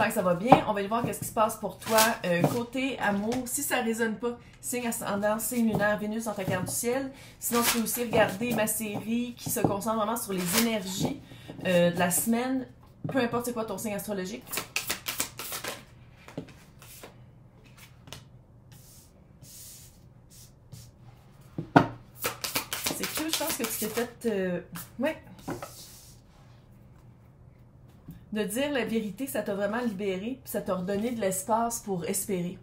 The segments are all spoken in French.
j'espère que ça va bien. On va aller voir qu'est-ce qui se passe pour toi. Côté amour, si ça ne résonne pas, signe ascendant, signe lunaire, Vénus dans ta carte du ciel. Sinon, tu peux aussi regarder ma série qui se concentre vraiment sur les énergies de la semaine. Peu importe c'est quoi ton signe astrologique. C'est que je pense que tu t'es fait... ouais. De dire la vérité, ça t'a vraiment libéré, puis ça t'a redonné de l'espace pour espérer.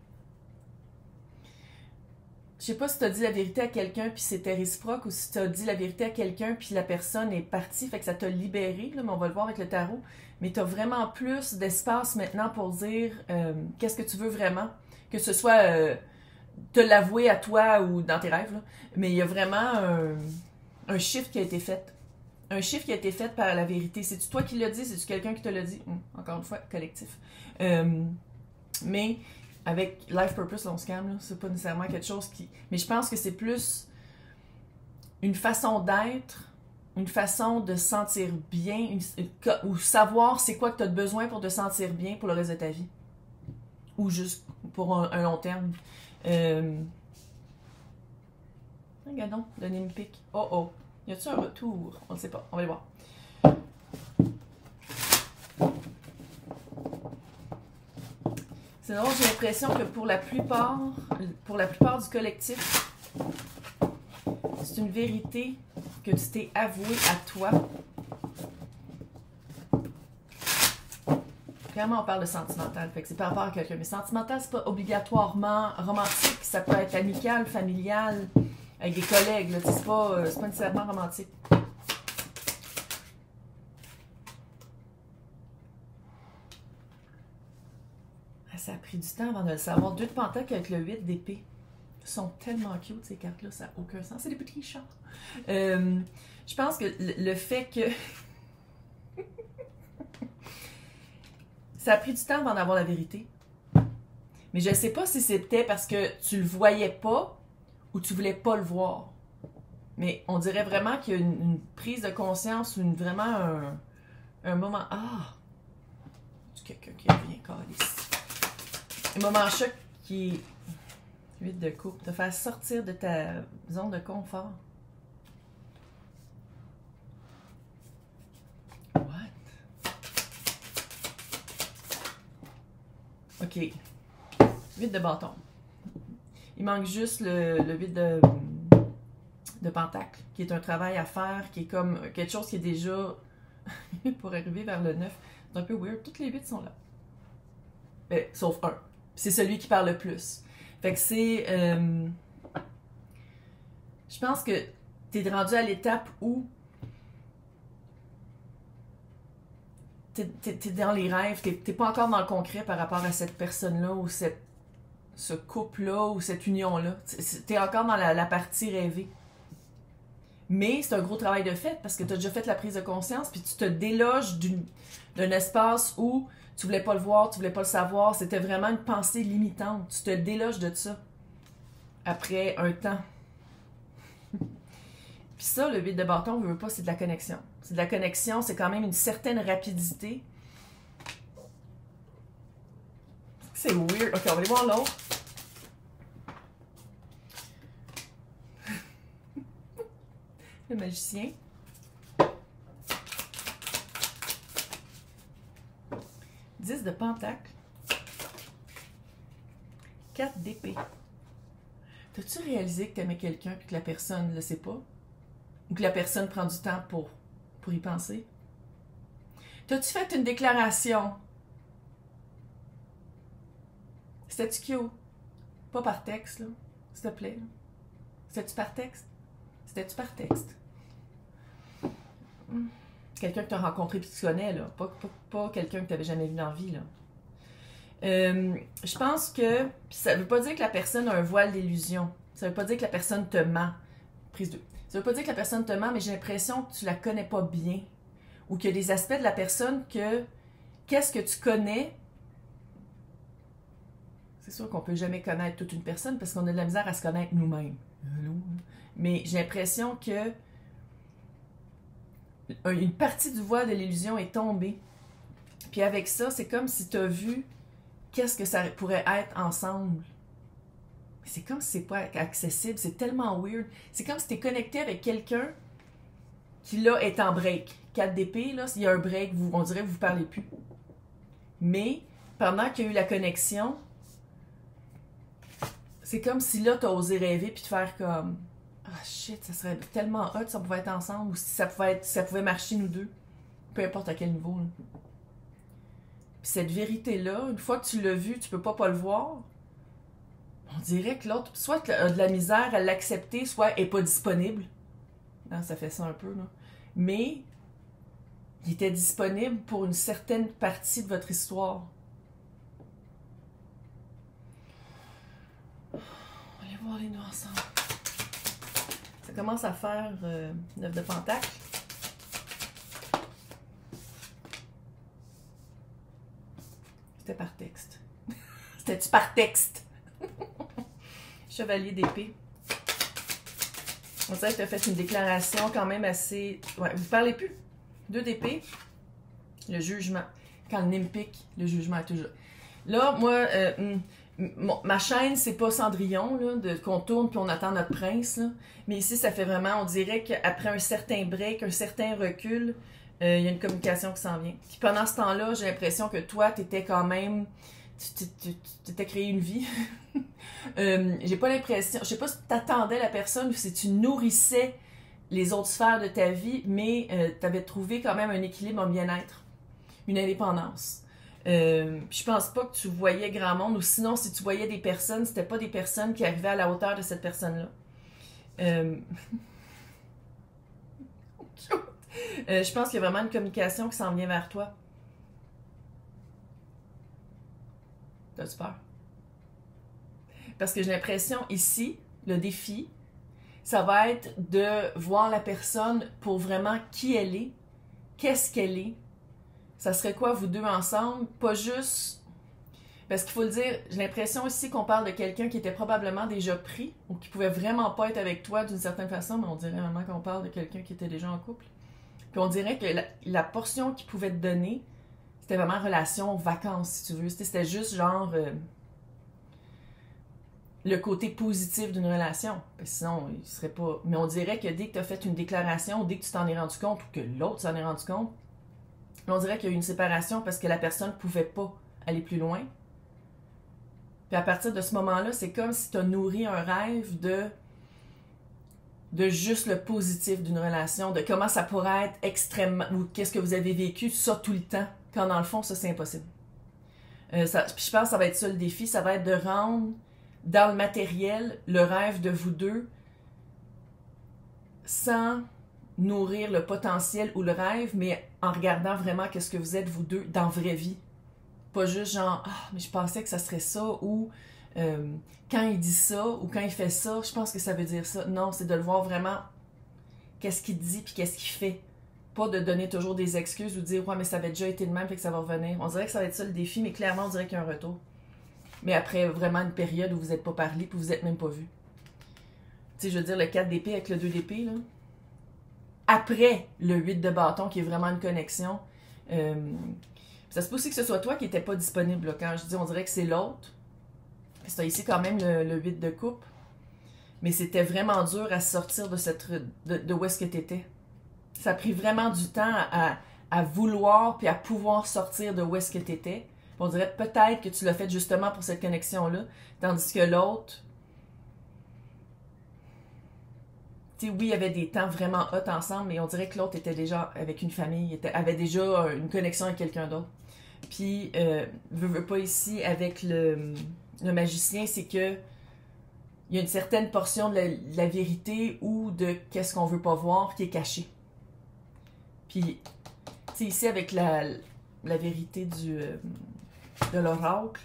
Je sais pas si tu as dit la vérité à quelqu'un, puis c'était réciproque, ou si tu as dit la vérité à quelqu'un, puis la personne est partie, fait que ça t'a libéré, là, mais on va le voir avec le tarot. Mais tu as vraiment plus d'espace maintenant pour dire qu'est-ce que tu veux vraiment, que ce soit te l'avouer à toi ou dans tes rêves, là. Mais il y a vraiment un shift qui a été fait. Un chiffre qui a été fait par la vérité. C'est-tu toi qui l'as dit? C'est-tu quelqu'un qui te l'a dit? Encore une fois, collectif. Mais avec Life Purpose, là, on se calme, c'est pas nécessairement quelque chose qui... Mais je pense que c'est plus une façon d'être, une façon de se sentir bien, ou savoir c'est quoi que tu as besoin pour te sentir bien pour le reste de ta vie. Ou juste pour un long terme. Regardons, le Nimpic. Oh oh! Y a-t-il un retour? On ne sait pas. On va le voir. Sinon, j'ai l'impression que pour la plupart du collectif, c'est une vérité que tu t'es avouée à toi. Clairement, on parle de sentimental, fait que c'est par rapport à quelqu'un. Mais sentimental, c'est pas obligatoirement romantique. Ça peut être amical, familial, avec des collègues, là, c'est pas nécessairement romantique. Ah, ça a pris du temps avant de le savoir. 2 de pentacle avec le 8 d'épée. Ils sont tellement cute, ces cartes-là, ça n'a aucun sens. C'est des petits chats. Je pense que le fait que... ça a pris du temps avant d'avoir la vérité. Mais je ne sais pas si c'était parce que tu le voyais pas ou tu voulais pas le voir. Mais on dirait vraiment qu'il y a une prise de conscience, vraiment un moment... Ah! C'est quelqu'un qui vient caler. Un moment choc qui est 8 de coupe. Te faire sortir de ta zone de confort. What? OK. 8 de bâton. Il manque juste le 8 de pentacle, qui est un travail à faire, qui est comme quelque chose qui est déjà pour arriver vers le 9. C'est un peu weird. Toutes les 8 sont là. Sauf un. C'est celui qui parle le plus. Fait que c'est... je pense que t'es rendu à l'étape où t'es dans les rêves, t'es pas encore dans le concret par rapport à cette personne-là ou ce couple-là ou cette union-là. T'es encore dans la partie rêvée. Mais c'est un gros travail de fait parce que tu as déjà fait la prise de conscience puis tu te déloges d'un espace où tu voulais pas le voir, tu voulais pas le savoir. C'était vraiment une pensée limitante. Tu te déloges de ça après un temps. Puis ça, le 8 de bâton, on veut pas, c'est de la connexion. C'est de la connexion, c'est quand même une certaine rapidité. C'est weird. Ok, on va aller voir l'autre. Le magicien. 10 de pentacle. 4 d'épée. T'as-tu réalisé que t'aimais quelqu'un et que la personne ne le sait pas? Ou que la personne prend du temps pour y penser? T'as-tu fait une déclaration? C'était-tu cute? Pas par texte, là. S'il te plaît. C'était-tu par texte? C'était-tu par texte? Quelqu'un que tu as rencontré et que tu connais, là. Pas quelqu'un que tu n'avais jamais vu dans la vie, là. Je pense que ça ne veut pas dire que la personne a un voile d'illusion. Ça ne veut pas dire que la personne te ment. Prise 2. Ça ne veut pas dire que la personne te ment, mais j'ai l'impression que tu la connais pas bien. Ou qu'il y a des aspects de la personne que... Qu'est-ce que tu connais? C'est sûr qu'on ne peut jamais connaître toute une personne parce qu'on a de la misère à se connaître nous-mêmes. Mais j'ai l'impression que une partie du voile de l'illusion est tombée. Puis avec ça, c'est comme si tu as vu qu'est-ce que ça pourrait être ensemble. Mais c'est comme si c'est pas accessible, c'est tellement weird. C'est comme si tu es connecté avec quelqu'un qui, là, est en break. 4 d'épée, là, s'il y a un break, on dirait que vous ne parlez plus. Mais, pendant qu'il y a eu la connexion, c'est comme si là, tu as osé rêver puis te faire comme « Ah shit, ça serait tellement hot si on pouvait être ensemble ou si ça pouvait marcher nous deux. » Peu importe à quel niveau. Là. Puis cette vérité-là, une fois que tu l'as vue, tu peux pas le voir. On dirait que l'autre, soit a de la misère à l'accepter, soit est pas disponible. Non, ça fait ça un peu, là. Mais il était disponible pour une certaine partie de votre histoire. On va aller voir les deux ensemble. Ça commence à faire 9 de pentacles. C'était par texte. C'était-tu par texte? Chevalier d'épée. On dirait que tu as fait une déclaration quand même assez... Ouais, vous parlez plus. 2 d'épée. Le jugement. Quand le nez pique, le jugement est toujours... Là, moi, ma chaîne, c'est pas Cendrillon, là, qu'on tourne puis on attend notre prince. Là. Mais ici, ça fait vraiment... On dirait qu'après un certain break, un certain recul, il y a une communication qui s'en vient. Puis pendant ce temps-là, j'ai l'impression que toi, t'étais quand même... Tu t'étais créé une vie. J'ai pas l'impression... Je sais pas si t'attendais la personne ou si tu nourrissais les autres sphères de ta vie, mais t'avais trouvé quand même un équilibre, un bien-être, une indépendance. Je pense pas que tu voyais grand monde, ou sinon, si tu voyais des personnes, c'était pas des personnes qui arrivaient à la hauteur de cette personne-là. Je pense qu'il y a vraiment une communication qui s'en vient vers toi. T'as-tu peur? Parce que j'ai l'impression, ici, le défi, ça va être de voir la personne pour vraiment qui elle est, qu'est-ce qu'elle est. Ça serait quoi, vous deux ensemble? Pas juste... Parce qu'il faut le dire, j'ai l'impression ici qu'on parle de quelqu'un qui était probablement déjà pris, ou qui pouvait vraiment pas être avec toi d'une certaine façon, mais on dirait vraiment qu'on parle de quelqu'un qui était déjà en couple. Puis on dirait que la portion qu'il pouvait te donner, c'était vraiment relation, vacances, si tu veux. C'était juste genre le côté positif d'une relation. Parce que sinon, il serait pas... Mais on dirait que dès que tu as fait une déclaration, dès que tu t'en es rendu compte, ou que l'autre s'en est rendu compte, on dirait qu'il y a eu une séparation parce que la personne ne pouvait pas aller plus loin. Puis à partir de ce moment-là, c'est comme si tu as nourri un rêve de juste le positif d'une relation, de comment ça pourrait être extrêmement... ou qu'est-ce que vous avez vécu, ça tout le temps. Quand dans le fond, ça, c'est impossible. Puis je pense que ça va être ça le défi, ça va être de rendre dans le matériel le rêve de vous deux sans nourrir le potentiel ou le rêve, mais en regardant vraiment qu'est-ce que vous êtes vous deux dans la vraie vie. Pas juste genre « Ah, mais je pensais que ça serait ça » ou quand il dit ça ou quand il fait ça, je pense que ça veut dire ça. Non, c'est de le voir vraiment qu'est-ce qu'il dit puis qu'est-ce qu'il fait. Pas de donner toujours des excuses ou de dire « Ouais, mais ça avait déjà été le même, fait que ça va revenir. » On dirait que ça va être ça le défi, mais clairement, on dirait qu'il y a un retour. Mais après vraiment une période où vous n'êtes pas parlé puis vous n'êtes même pas vu. Tu sais, je veux dire, le 4 d'épée avec le 2 d'épée, là. Après le 8 de bâton, qui est vraiment une connexion. Ça se peut aussi que ce soit toi qui n'étais pas disponible. Là. Quand je dis on dirait que c'est l'autre. C'est ici quand même le 8 de coupe. Mais c'était vraiment dur à sortir de où est-ce que tu étais. Ça a pris vraiment du temps à vouloir puis à pouvoir sortir de où est-ce que tu étais. On dirait peut-être que tu l'as fait justement pour cette connexion-là. Tandis que l'autre... Tu sais, oui, il y avait des temps vraiment hot ensemble, mais on dirait que l'autre était déjà avec une famille, avait déjà une connexion avec quelqu'un d'autre. Puis, veux pas ici, avec le magicien, c'est que il y a une certaine portion de la vérité ou de qu'est-ce qu'on veut pas voir qui est caché. Puis, tu sais, ici, avec la vérité de l'oracle,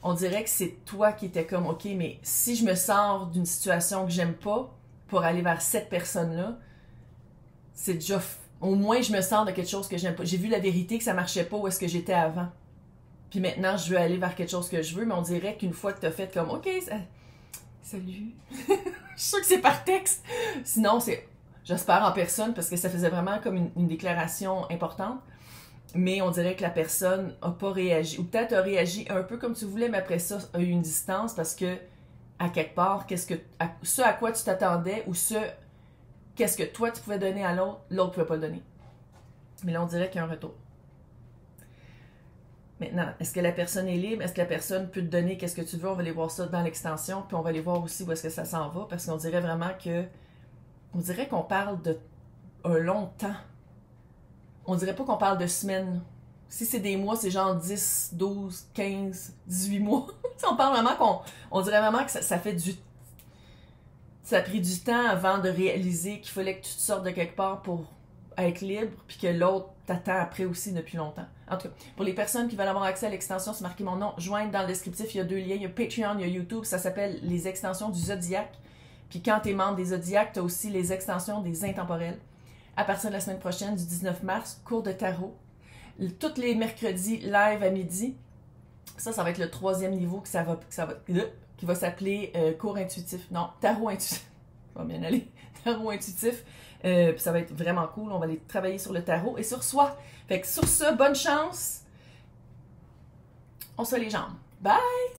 on dirait que c'est toi qui étais comme, OK, mais si je me sors d'une situation que j'aime pas pour aller vers cette personne-là, c'est déjà... Au moins, je me sors de quelque chose que j'aime pas. J'ai vu la vérité que ça marchait pas où est-ce que j'étais avant. Puis maintenant, je veux aller vers quelque chose que je veux, mais on dirait qu'une fois que t'as fait comme, OK, salut. Je suis sûre que c'est par texte. Sinon, c'est... J'espère en personne, parce que ça faisait vraiment comme une déclaration importante. mais on dirait que la personne n'a pas réagi, ou peut-être a réagi un peu comme tu voulais, mais après ça, a eu une distance parce que, à quelque part, ce à quoi tu t'attendais, ou qu'est-ce que toi tu pouvais donner à l'autre, l'autre ne pouvait pas le donner. Mais là, on dirait qu'il y a un retour. Maintenant, est-ce que la personne est libre? Est-ce que la personne peut te donner qu'est-ce que tu veux? On va aller voir ça dans l'extension, puis on va aller voir aussi où est-ce que ça s'en va, parce qu'on dirait vraiment que... On dirait qu'on parle de un long temps. On dirait pas qu'on parle de semaines. Si c'est des mois, c'est genre 10, 12, 15, 18 mois. On parle vraiment on dirait vraiment que ça fait du... Ça a pris du temps avant de réaliser qu'il fallait que tu te sortes de quelque part pour être libre, puis que l'autre t'attend après aussi depuis longtemps. En tout cas, pour les personnes qui veulent avoir accès à l'extension, c'est marqué mon nom, joindre dans le descriptif, il y a 2 liens, il y a Patreon, il y a YouTube, ça s'appelle les extensions du Zodiac. Puis quand tu es membre des Zodiac, tu as aussi les extensions des intemporels. À partir de la semaine prochaine, du 19 mars, cours de tarot. Tous les mercredis, live à midi. Ça va être le 3e niveau qui va s'appeler cours intuitif. Non, tarot intuitif. Ça va bien aller. Tarot intuitif. Puis ça va être vraiment cool. On va aller travailler sur le tarot et sur soi. Fait que sur ça, bonne chance. On se fait les jambes. Bye!